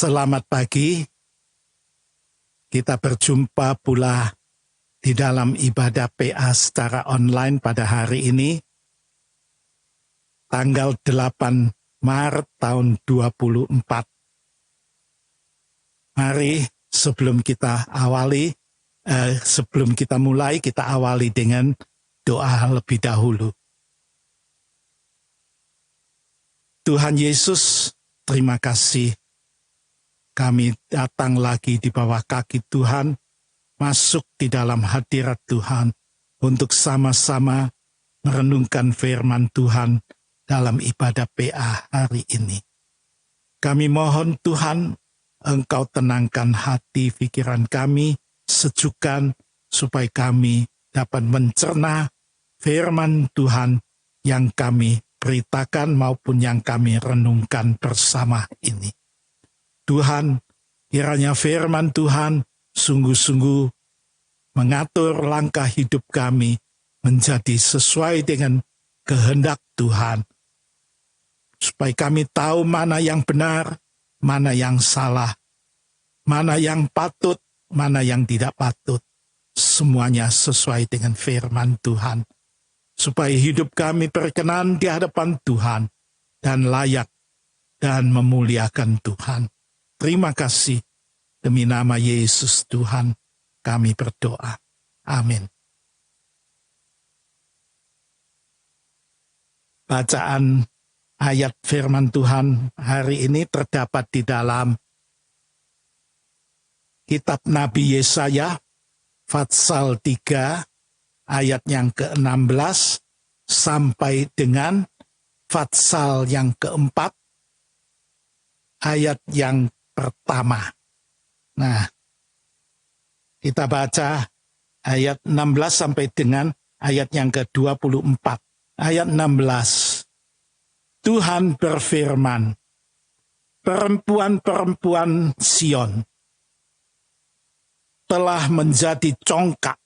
Selamat pagi, kita berjumpa pula di dalam ibadah PA secara online pada hari ini, tanggal 8 Maret tahun 2024. Mari sebelum kita mulai, kita awali dengan doa lebih dahulu. Tuhan Yesus, terima kasih. Kami datang lagi di bawah kaki Tuhan, masuk di dalam hadirat Tuhan untuk sama-sama merenungkan firman Tuhan dalam ibadah PA hari ini. Kami mohon Tuhan, Engkau tenangkan hati pikiran kami, sejukkan supaya kami dapat mencerna firman Tuhan yang kami beritakan maupun yang kami renungkan bersama ini. Tuhan, kiranya firman Tuhan sungguh-sungguh mengatur langkah hidup kami menjadi sesuai dengan kehendak Tuhan. Supaya kami tahu mana yang benar, mana yang salah, mana yang patut, mana yang tidak patut. Semuanya sesuai dengan firman Tuhan. Supaya hidup kami berkenan di hadapan Tuhan dan layak dan memuliakan Tuhan. Terima kasih, demi nama Yesus Tuhan kami berdoa. Amin. Bacaan ayat firman Tuhan hari ini terdapat di dalam kitab Nabi Yesaya, Fatsal 3, ayat yang ke-16, sampai dengan Fatsal yang ke-4, ayat yang pertama. Nah, kita baca ayat 16 sampai dengan ayat yang ke-24. Ayat 16. Tuhan berfirman, perempuan-perempuan Sion telah menjadi congkak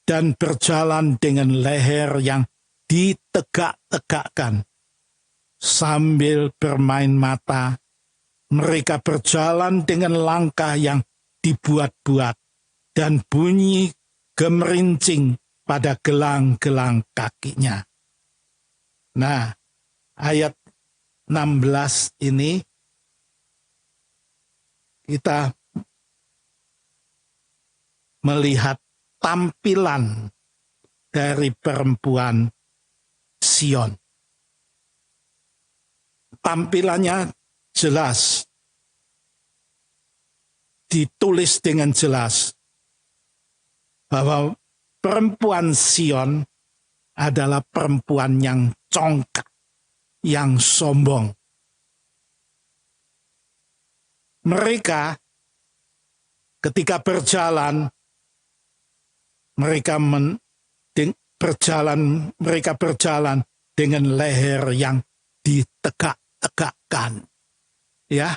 dan berjalan dengan leher yang ditegak-tegakkan. Sambil bermain mata, mereka berjalan dengan langkah yang dibuat-buat dan bunyi gemerincing pada gelang-gelang kakinya. Nah, ayat 16 ini kita melihat tampilan dari perempuan Sion. Tampilannya jelas, ditulis dengan jelas bahwa perempuan Sion adalah perempuan yang congkak, yang sombong. Mereka ketika berjalan, mereka berjalan dengan leher yang ditegak-tegakkan. Ya,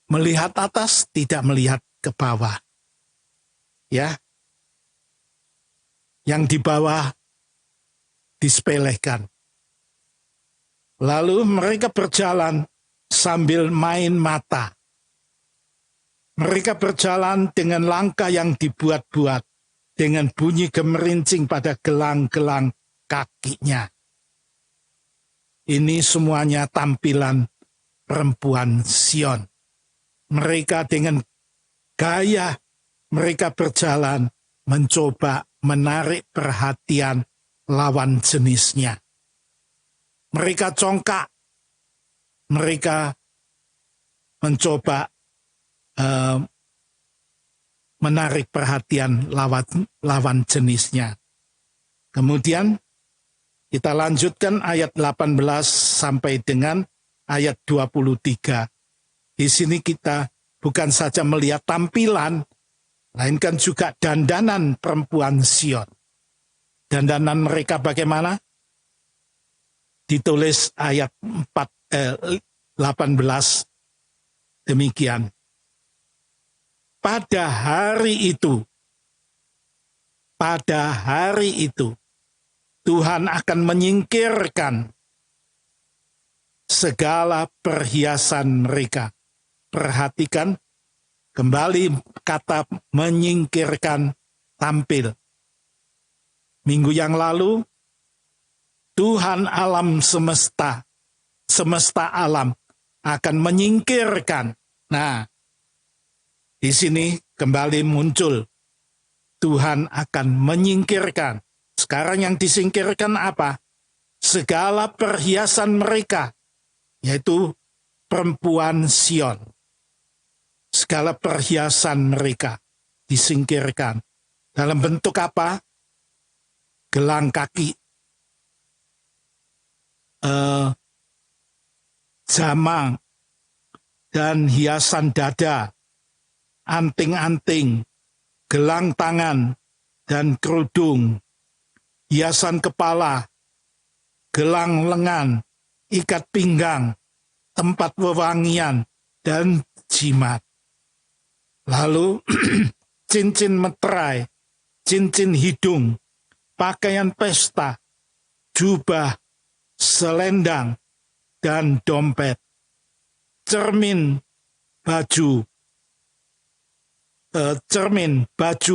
melihat atas, tidak melihat ke bawah. Ya, yang di bawah disepelekan. Lalu mereka berjalan sambil main mata. Mereka berjalan dengan langkah yang dibuat-buat, dengan bunyi gemerincing pada gelang-gelang kakinya. Ini semuanya tampilan perempuan Sion. Mereka dengan gaya mereka berjalan mencoba menarik perhatian lawan jenisnya. Mereka congkak, mereka mencoba menarik perhatian lawan jenisnya. Kemudian kita lanjutkan ayat 18 sampai dengan ayat 23. Di sini kita bukan saja melihat tampilan, melainkan juga dandanan perempuan Sion. Dandanan mereka bagaimana? Ditulis ayat 18 demikian. Pada hari itu, Tuhan akan menyingkirkan segala perhiasan mereka Perhatikan kembali kata menyingkirkan tampil. Minggu yang lalu, Tuhan alam semesta alam akan menyingkirkan. Nah, di sini kembali muncul Tuhan akan menyingkirkan. Sekarang yang disingkirkan apa? Segala perhiasan mereka, yaitu perempuan Sion. Segala perhiasan mereka disingkirkan. Dalam bentuk apa? Gelang kaki, jamang, dan hiasan dada, anting-anting, gelang tangan, dan kerudung, hiasan kepala, gelang lengan, ikat pinggang, tempat wewangian, dan jimat. Lalu cincin meterai, cincin hidung, pakaian pesta, jubah, selendang, dan dompet, cermin, baju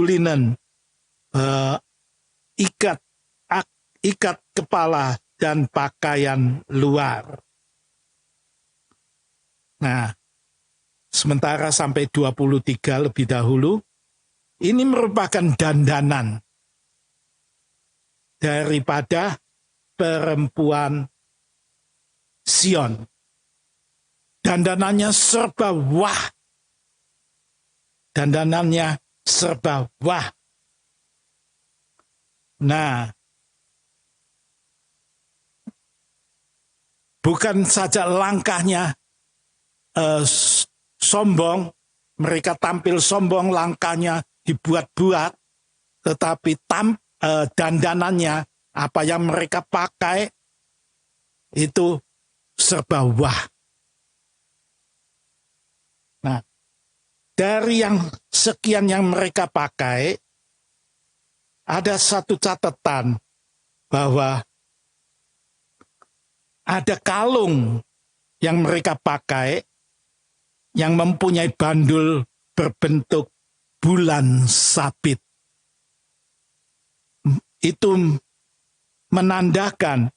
linen, ikat kepala, dan pakaian luar. Nah, sementara sampai 23 lebih dahulu, ini merupakan dandanan daripada perempuan Sion. Dandanannya serba wah. Dandanannya serba wah. Nah, bukan saja langkahnya sombong, mereka tampil sombong, langkahnya dibuat-buat, tetapi dandanannya, apa yang mereka pakai, itu serba wah. Nah, dari yang sekian yang mereka pakai, ada satu catatan bahwa ada kalung yang mereka pakai yang mempunyai bandul berbentuk bulan sabit. Itu menandakan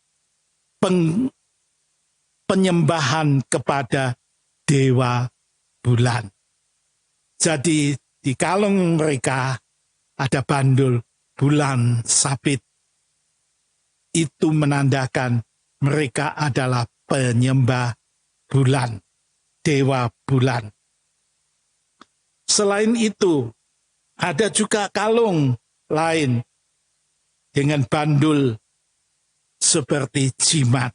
penyembahan kepada dewa bulan. Jadi di kalung mereka ada bandul bulan sabit. Itu menandakan mereka adalah penyembah bulan, dewa bulan. Selain itu, ada juga kalung lain dengan bandul seperti jimat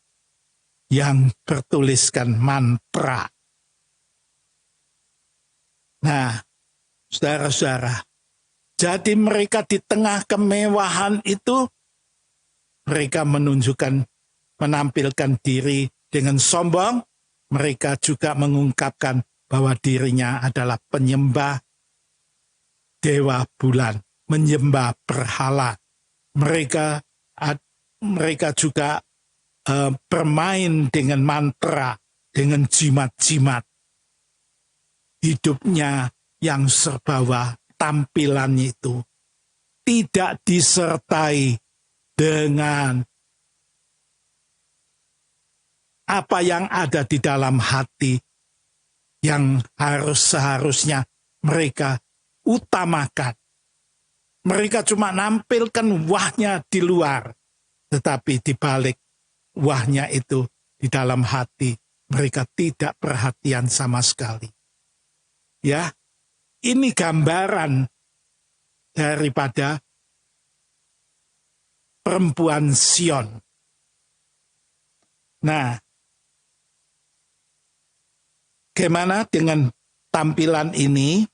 yang bertuliskan mantra. Nah, saudara-saudara, jadi mereka di tengah kemewahan itu, mereka menampilkan diri dengan sombong. Mereka juga mengungkapkan bahwa dirinya adalah penyembah dewa bulan, menyembah berhala. Mereka juga bermain dengan mantra, dengan jimat-jimat. Hidupnya yang serba tampilan itu tidak disertai dengan apa yang ada di dalam hati yang seharusnya mereka utamakan. Mereka cuma nampilkan wahnya di luar, tetapi di balik wahnya itu di dalam hati mereka tidak perhatian sama sekali. Ya, ini gambaran daripada perempuan Sion. Nah, bagaimana dengan tampilan ini?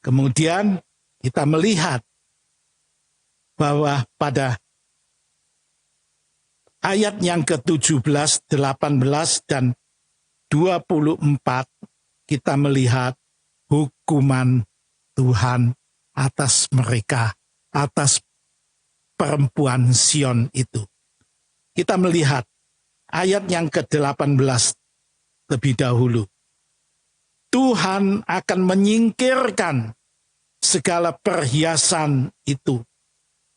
Kemudian kita melihat bahwa pada ayat yang ke-17, 18, dan 24, kita melihat hukuman Tuhan atas mereka, atas perempuan Sion itu. Kita melihat ayat yang ke-18 lebih dahulu. Tuhan akan menyingkirkan segala perhiasan itu.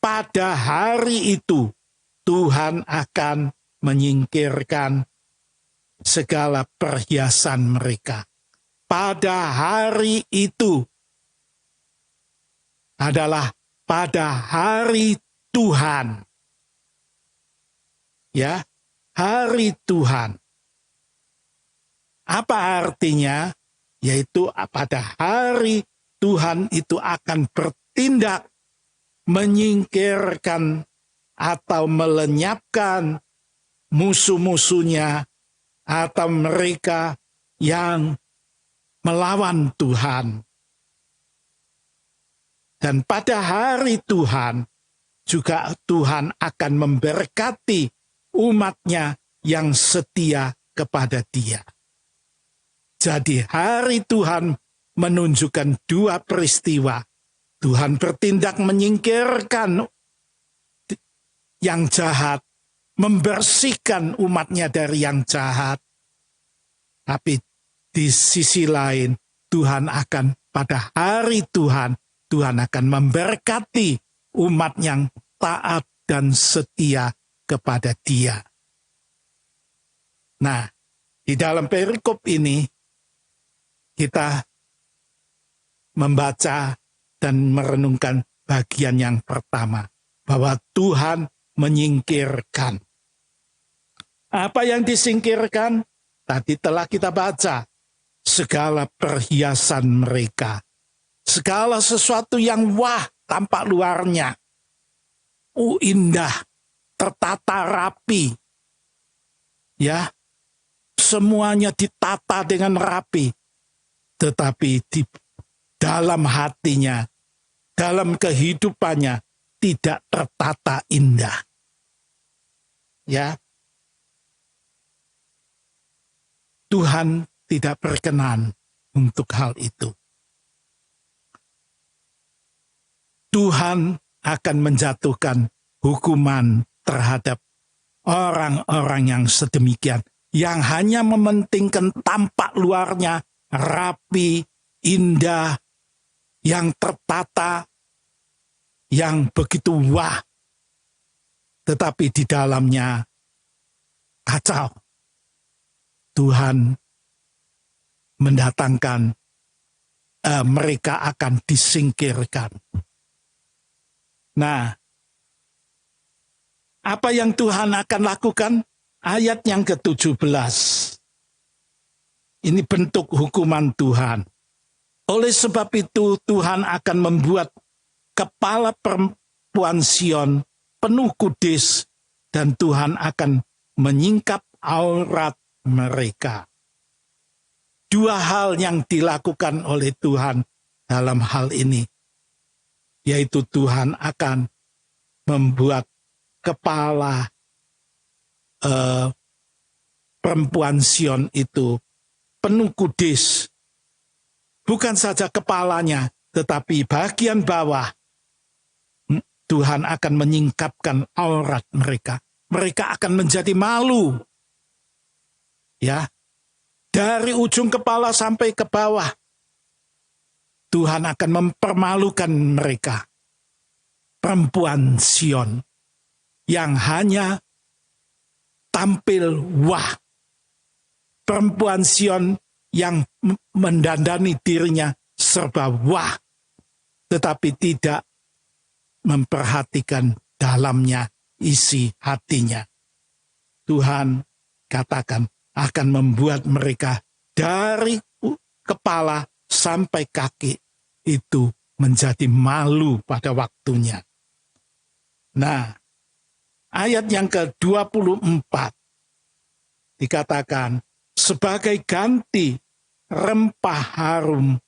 Pada hari itu, Tuhan akan menyingkirkan segala perhiasan mereka. Pada hari itu adalah pada hari Tuhan. Ya, hari Tuhan. Apa artinya? Yaitu pada hari Tuhan itu akan bertindak menyingkirkan atau melenyapkan musuh-musuhnya atau mereka yang melawan Tuhan. Dan pada hari Tuhan juga Tuhan akan memberkati umatnya yang setia kepada Dia. Jadi hari Tuhan menunjukkan dua peristiwa. Tuhan bertindak menyingkirkan yang jahat, membersihkan umatnya dari yang jahat. Tapi di sisi lain, Tuhan akan pada hari Tuhan akan memberkati umat yang taat dan setia kepada Dia. Nah, di dalam perikop ini, kita membaca dan merenungkan bagian yang pertama, bahwa Tuhan menyingkirkan. Apa yang disingkirkan? Tadi telah kita baca, segala perhiasan mereka. Segala sesuatu yang wah tampak luarnya. Indah, tertata rapi. Ya, semuanya ditata dengan rapi. Tetapi di dalam hatinya, dalam kehidupannya tidak tertata indah. Ya. Tuhan tidak berkenan untuk hal itu. Tuhan akan menjatuhkan hukuman terhadap orang-orang yang sedemikian, yang hanya mementingkan tampak luarnya rapi, indah, yang tertata, yang begitu wah, tetapi di dalamnya kacau. Tuhan mendatangkan mereka akan disingkirkan. Nah, apa yang Tuhan akan lakukan? Ayat yang ke-17. Ini bentuk hukuman Tuhan. Oleh sebab itu Tuhan akan membuat kepala perempuan Sion penuh kudis, dan Tuhan akan menyingkap aurat mereka. Dua hal yang dilakukan oleh Tuhan dalam hal ini, yaitu Tuhan akan membuat kepala perempuan Sion itu penuh kudis. Bukan saja kepalanya, tetapi bagian bawah Tuhan akan menyingkapkan aurat mereka. Mereka akan menjadi malu. Ya, dari ujung kepala sampai ke bawah, Tuhan akan mempermalukan mereka. Perempuan Sion yang hanya tampil wah. Perempuan Sion yang mendandani dirinya serba wah, tetapi tidak memperhatikan dalamnya, isi hatinya. Tuhan katakan akan membuat mereka dari kepala sampai kaki itu menjadi malu pada waktunya. Nah, ayat yang ke-24 dikatakan, sebagai ganti rempah harum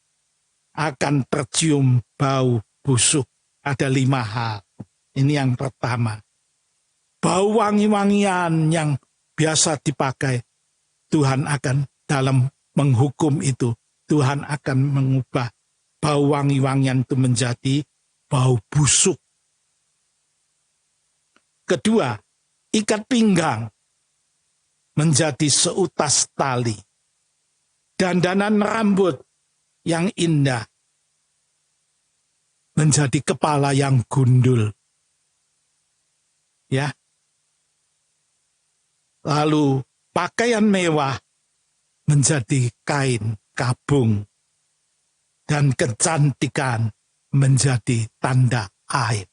akan tercium bau busuk. Ada 5 hal. Ini yang pertama. Bau wangi-wangian yang biasa dipakai, Tuhan akan dalam menghukum itu, Tuhan akan mengubah bau wangi-wangian itu menjadi bau busuk. Kedua, ikat pinggang menjadi seutas tali. dandanan rambut yang indah menjadi kepala yang gundul. Ya. Lalu pakaian mewah menjadi kain kabung dan kecantikan menjadi tanda aib.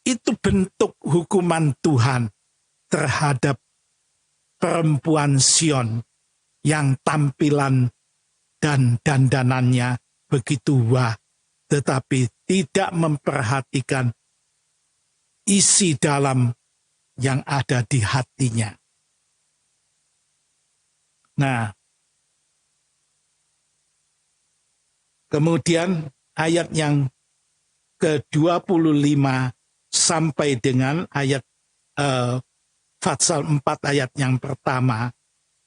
Itu bentuk hukuman Tuhan terhadap perempuan Sion yang tampilan dan dandanannya begitu wah, tetapi tidak memperhatikan isi dalam yang ada di hatinya. Nah, kemudian ayat yang ke-25 sampai dengan ayat Fatsal 4 ayat yang pertama,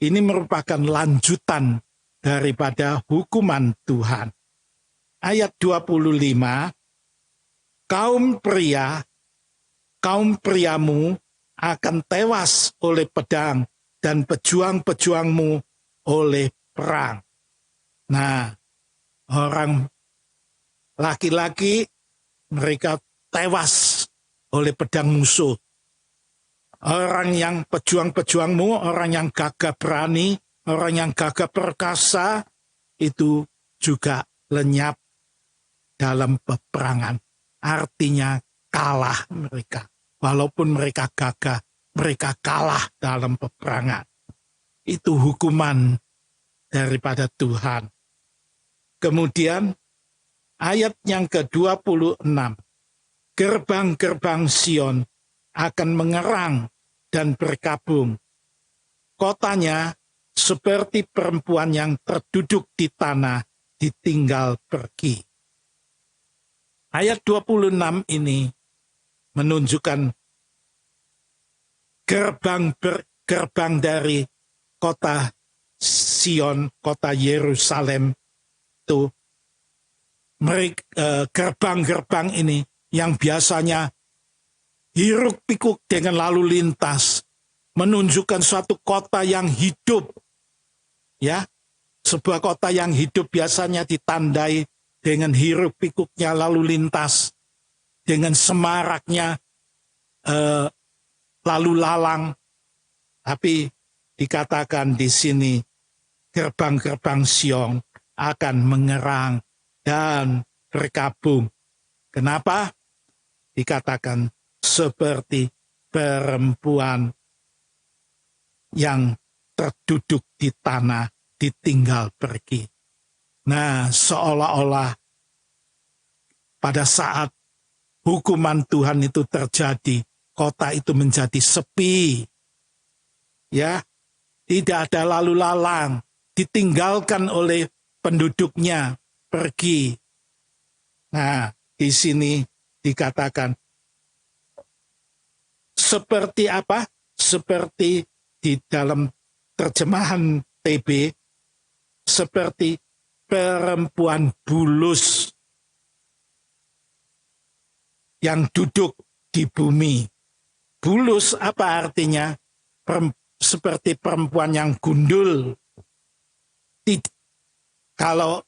ini merupakan lanjutan daripada hukuman Tuhan. Ayat 25, kaum priamu akan tewas oleh pedang dan pejuang-pejuangmu oleh perang. Nah, orang laki-laki mereka tewas oleh pedang musuh. Orang yang pejuang-pejuangmu, orang yang gagah berani, orang yang gagah perkasa, itu juga lenyap dalam peperangan. Artinya kalah mereka. Walaupun mereka gagah, mereka kalah dalam peperangan. Itu hukuman daripada Tuhan. Kemudian ayat yang ke-26. Gerbang-gerbang Sion akan mengerang dan berkabung. Kotanya seperti perempuan yang terduduk di tanah, ditinggal pergi. Ayat 26 ini menunjukkan gerbang dari kota Sion, kota Yerusalem itu, gerbang-gerbang ini yang biasanya hiruk pikuk dengan lalu lintas, menunjukkan suatu kota yang hidup. Ya, sebuah kota yang hidup biasanya ditandai dengan hiruk pikuknya lalu lintas, dengan semaraknya lalu lalang. Tapi dikatakan di sini gerbang-gerbang Sion akan mengerang dan berkabung. Kenapa? Dikatakan seperti perempuan yang terduduk di tanah, ditinggal pergi. Nah, seolah-olah pada saat hukuman Tuhan itu terjadi, kota itu menjadi sepi. Ya, tidak ada lalu lalang, ditinggalkan oleh penduduknya, pergi. Nah, di sini dikatakan seperti apa? Seperti di dalam terjemahan TB, seperti perempuan bulus yang duduk di bumi. Bulus apa artinya? Seperti perempuan yang gundul. Kalau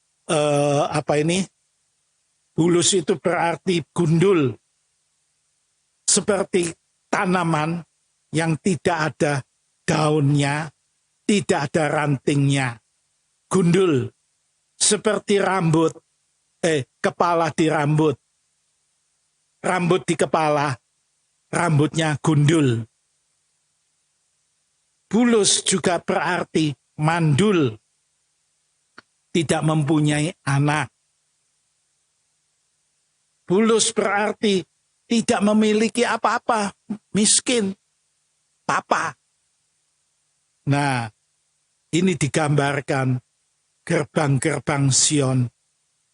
bulus itu berarti gundul. Seperti tanaman yang tidak ada daunnya, tidak ada rantingnya. Gundul. Seperti rambut, kepala di rambut. Rambut di kepala, rambutnya gundul. Bulus juga berarti mandul, tidak mempunyai anak. Bulus berarti tidak memiliki apa-apa, miskin, papa. Nah, ini digambarkan gerbang-gerbang Sion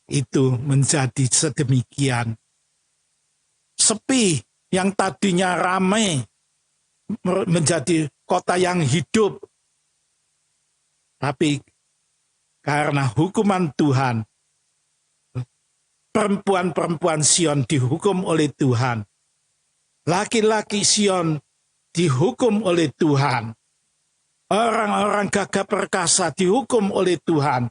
itu menjadi sedemikian. Sepi yang tadinya ramai menjadi kota yang hidup. Tapi karena hukuman Tuhan, perempuan-perempuan Sion dihukum oleh Tuhan. Laki-laki Sion dihukum oleh Tuhan. orang-orang gagah perkasa dihukum oleh Tuhan,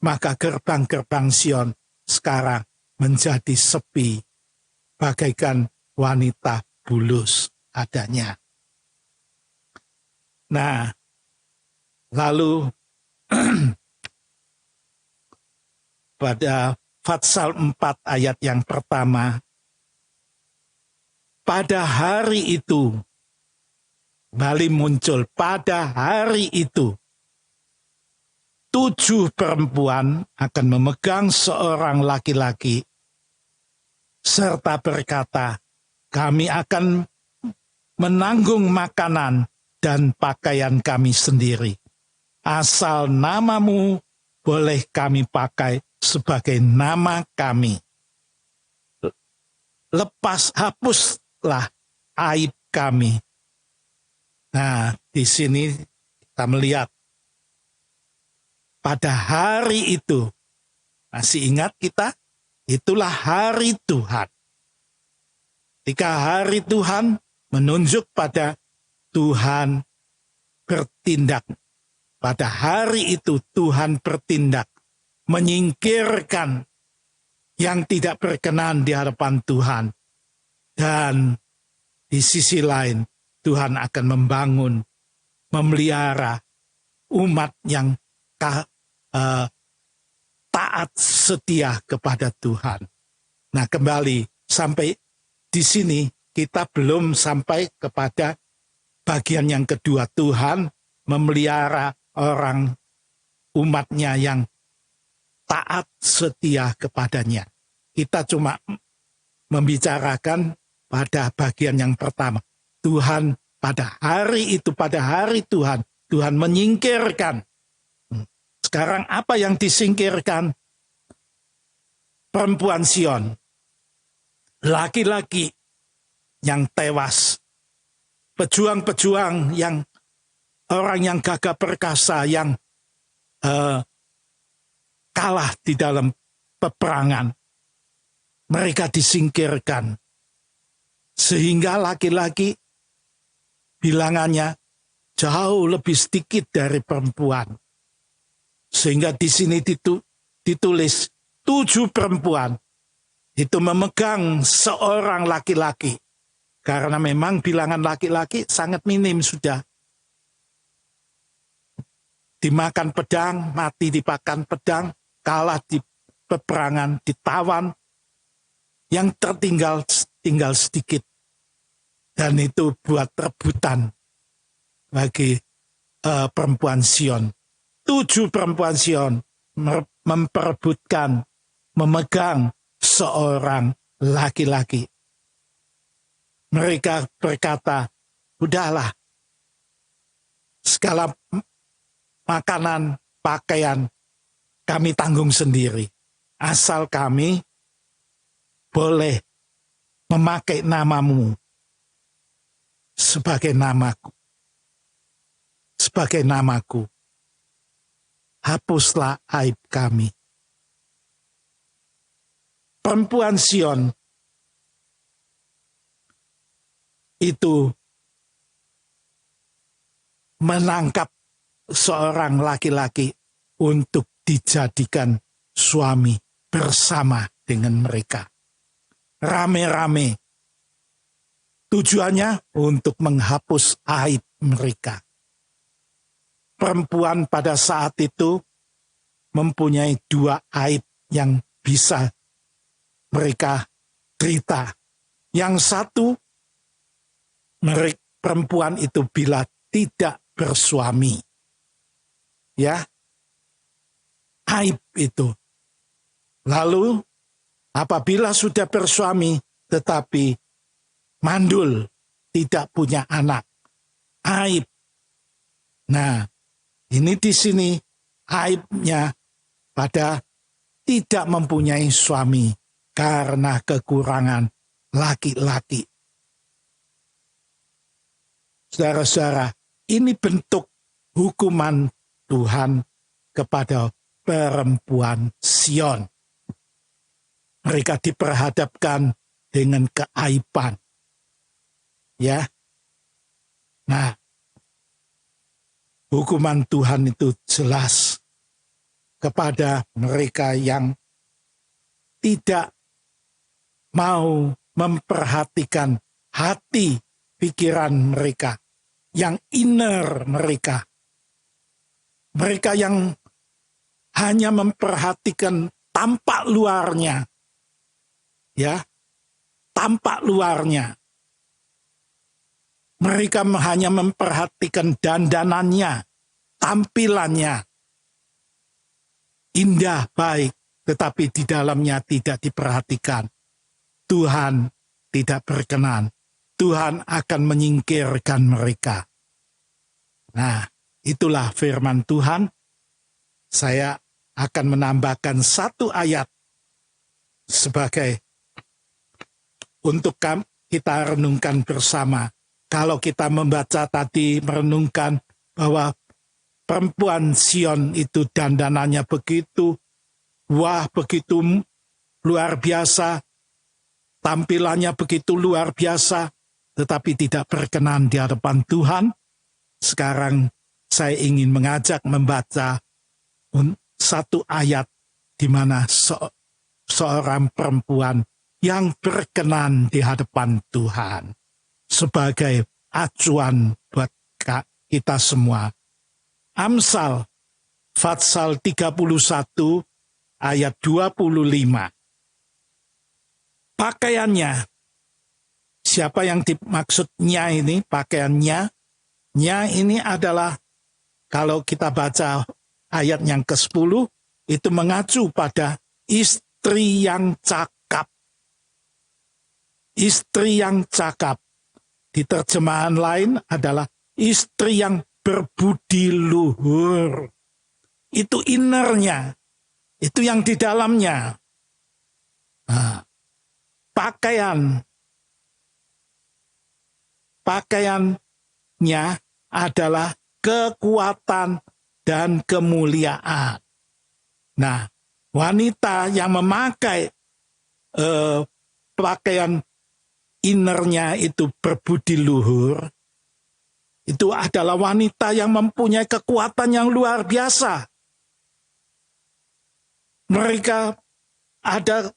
maka gerbang-gerbang Sion sekarang menjadi sepi, bagaikan wanita bulus adanya. Nah, lalu pada Fatsal 4 ayat yang pertama, pada hari itu, kembali muncul, pada hari itu, 7 perempuan akan memegang seorang laki-laki, serta berkata, kami akan menanggung makanan dan pakaian kami sendiri. Asal namamu boleh kami pakai sebagai nama kami. Hapuslah aib kami. Nah, di sini kita melihat pada hari itu, masih ingat kita? Itulah hari Tuhan. Ketika hari Tuhan menunjuk pada Tuhan bertindak. Pada hari itu Tuhan bertindak, menyingkirkan yang tidak berkenan di hadapan Tuhan. Dan di sisi lain, Tuhan akan membangun, memelihara umat yang taat setia kepada Tuhan. Nah, kembali sampai di sini kita belum sampai kepada bagian yang kedua. Tuhan memelihara orang umatnya yang taat setia kepadanya. Kita cuma membicarakan pada bagian yang pertama. Tuhan pada hari itu, pada hari Tuhan, Tuhan menyingkirkan. Sekarang apa yang disingkirkan? Perempuan Sion. Laki-laki yang tewas. Pejuang-pejuang yang orang yang gagah perkasa yang kalah di dalam peperangan. Mereka disingkirkan. Sehingga laki-laki bilangannya jauh lebih sedikit dari perempuan. Sehingga di sini ditulis 7 perempuan itu memegang seorang laki-laki. Karena memang bilangan laki-laki sangat minim sudah. Dimakan pedang, mati dipakan pedang, kalah di peperangan, ditawan. Yang tinggal sedikit. Dan itu buat rebutan bagi perempuan Sion. 7 perempuan Sion memperebutkan, memegang seorang laki-laki. Mereka berkata, udahlah, segala makanan, pakaian, kami tanggung sendiri. Asal kami boleh memakai namamu sebagai namaku. Sebagai namaku. Hapuslah aib kami. Perempuan Sion itu menangkap seorang laki-laki untuk dijadikan suami bersama dengan mereka. Rame-rame. Tujuannya untuk menghapus aib mereka. Perempuan pada saat itu mempunyai 2 aib yang bisa mereka derita. Yang satu, perempuan itu bila tidak bersuami. Ya, aib itu. Lalu, apabila sudah bersuami tetapi mandul, tidak punya anak, aib. Nah, ini di sini aibnya pada tidak mempunyai suami karena kekurangan laki-laki. Saudara-saudara, ini bentuk hukuman Tuhan kepada perempuan Sion. Mereka diperhadapkan dengan keaiban. Ya. Nah, hukuman Tuhan itu jelas kepada mereka yang tidak mau memperhatikan hati, pikiran mereka, yang inner mereka. Mereka yang hanya memperhatikan tampak luarnya. Ya, tampak luarnya. Mereka hanya memperhatikan dandanannya, tampilannya. Indah, baik, tetapi di dalamnya tidak diperhatikan. Tuhan tidak berkenan. Tuhan akan menyingkirkan mereka. Nah, itulah firman Tuhan. Saya akan menambahkan satu ayat sebagai untuk kita renungkan bersama. Kalau kita membaca tadi, merenungkan bahwa perempuan Sion itu dandanannya begitu, wah begitu luar biasa, tampilannya begitu luar biasa, tetapi tidak berkenan di hadapan Tuhan. Sekarang saya ingin mengajak membaca satu ayat di mana seorang perempuan yang berkenan di hadapan Tuhan sebagai acuan buat kita semua. Amsal Fatsal 31 ayat 25. Pakaiannya, siapa yang dimaksudnya ini pakaiannya? Nya ini adalah, kalau kita baca ayat yang ke-10, itu mengacu pada istri yang cakap. Istri yang cakap. Di terjemahan lain adalah istri yang berbudi luhur. Itu innernya. Itu yang di dalamnya. Nah, pakaiannya adalah kekuatan dan kemuliaan. Nah, wanita yang memakai pakaian innernya itu berbudi luhur, itu adalah wanita yang mempunyai kekuatan yang luar biasa. Mereka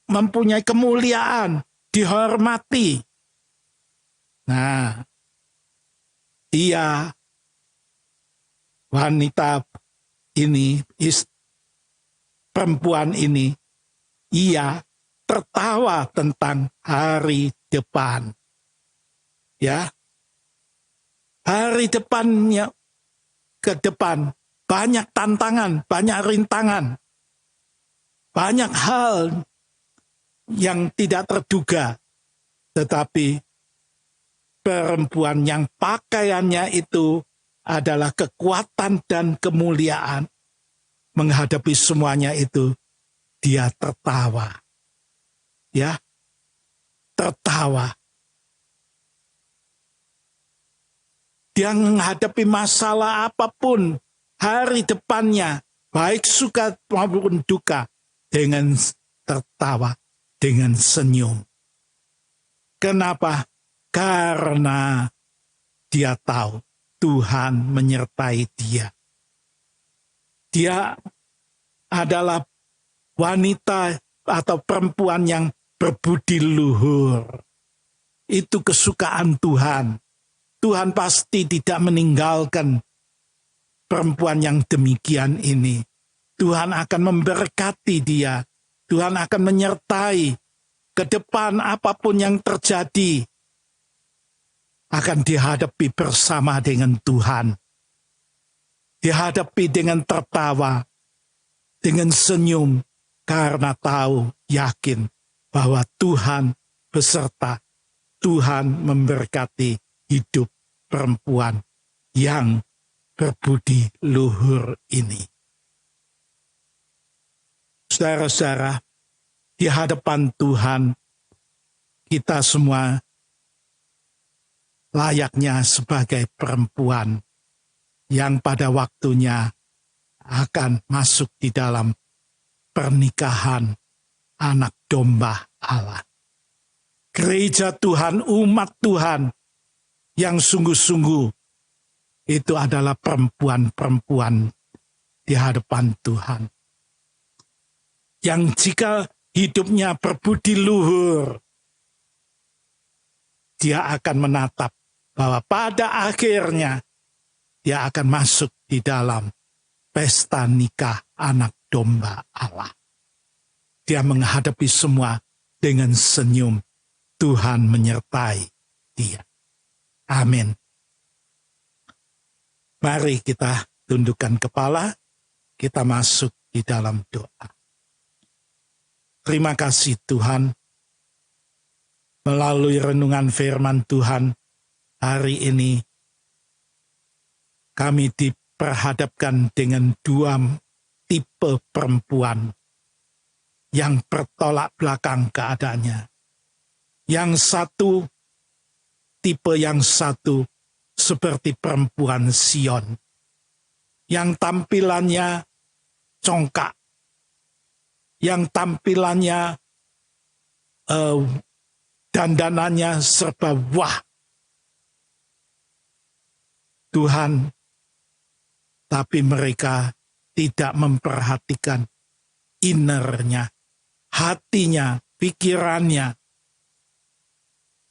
mempunyai kemuliaan, dihormati. Nah, wanita ini, perempuan ini, ia tertawa tentang hari depan. Ya. Hari depannya ke depan banyak tantangan, banyak rintangan. Banyak hal yang tidak terduga. Tetapi perempuan yang pakaiannya itu adalah kekuatan dan kemuliaan. Menghadapi semuanya itu, dia tertawa. Ya, tertawa. Dia menghadapi masalah apapun, hari depannya, baik suka maupun duka, dengan tertawa, dengan senyum. Kenapa? Karena dia tahu Tuhan menyertai dia. Dia adalah wanita atau perempuan yang berbudi luhur. Itu kesukaan Tuhan. Tuhan pasti tidak meninggalkan perempuan yang demikian ini. Tuhan akan memberkati dia. Tuhan akan menyertai ke depan apapun yang terjadi. Akan dihadapi bersama dengan Tuhan. Dihadapi dengan tertawa, dengan senyum, karena tahu, yakin bahwa Tuhan beserta. Tuhan memberkati hidup perempuan yang berbudi luhur ini. Saudara-saudara, di hadapan Tuhan, kita semua layaknya sebagai perempuan yang pada waktunya akan masuk di dalam pernikahan anak domba Allah. Gereja Tuhan, umat Tuhan yang sungguh-sungguh itu adalah perempuan-perempuan di hadapan Tuhan. Yang jika hidupnya berbudi luhur, dia akan menatap bahwa pada akhirnya dia akan masuk di dalam pesta nikah anak domba Allah. Dia menghadapi semua dengan senyum. Tuhan menyertai dia. Amin. Mari kita tundukkan kepala, kita masuk di dalam doa. Terima kasih Tuhan, melalui renungan firman Tuhan hari ini, kami diperhadapkan dengan dua tipe perempuan yang bertolak belakang keadaannya. Yang satu, tipe yang satu seperti perempuan Sion, yang tampilannya congkak, yang tampilannya dandanannya serba wah. Tuhan, tapi mereka tidak memperhatikan innernya, hatinya, pikirannya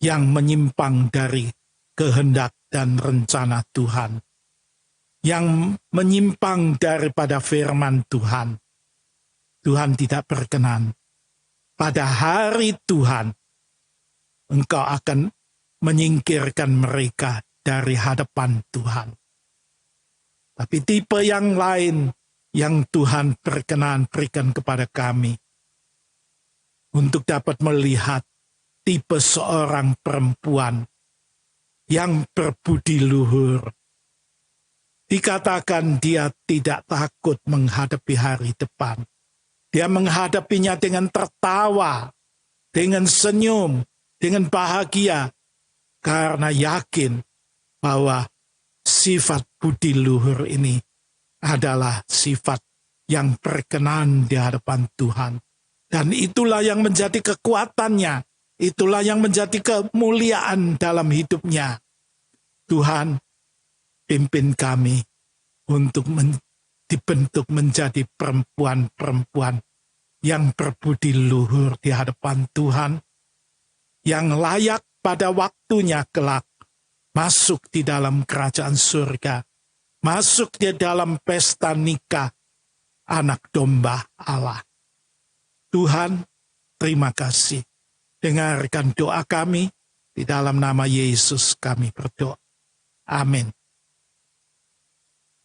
yang menyimpang dari kehendak dan rencana Tuhan, yang menyimpang daripada firman Tuhan. Tuhan tidak berkenan. Pada hari Tuhan, Engkau akan menyingkirkan mereka dari hadapan Tuhan. Tapi tipe yang lain yang Tuhan berkenan berikan kepada kami, untuk dapat melihat tipe seorang perempuan yang berbudi luhur. Dikatakan dia tidak takut menghadapi hari depan. Dia menghadapinya dengan tertawa, dengan senyum, dengan bahagia, karena yakin bahwa sifat budi luhur ini adalah sifat yang berkenan di hadapan Tuhan. Dan itulah yang menjadi kekuatannya, itulah yang menjadi kemuliaan dalam hidupnya. Tuhan, pimpin kami untuk dibentuk menjadi perempuan-perempuan yang berbudi luhur di hadapan Tuhan, yang layak pada waktunya kelak masuk di dalam kerajaan surga, masuk di dalam pesta nikah anak domba Allah. Tuhan, terima kasih. Dengarkan doa kami, di dalam nama Yesus kami berdoa. Amin.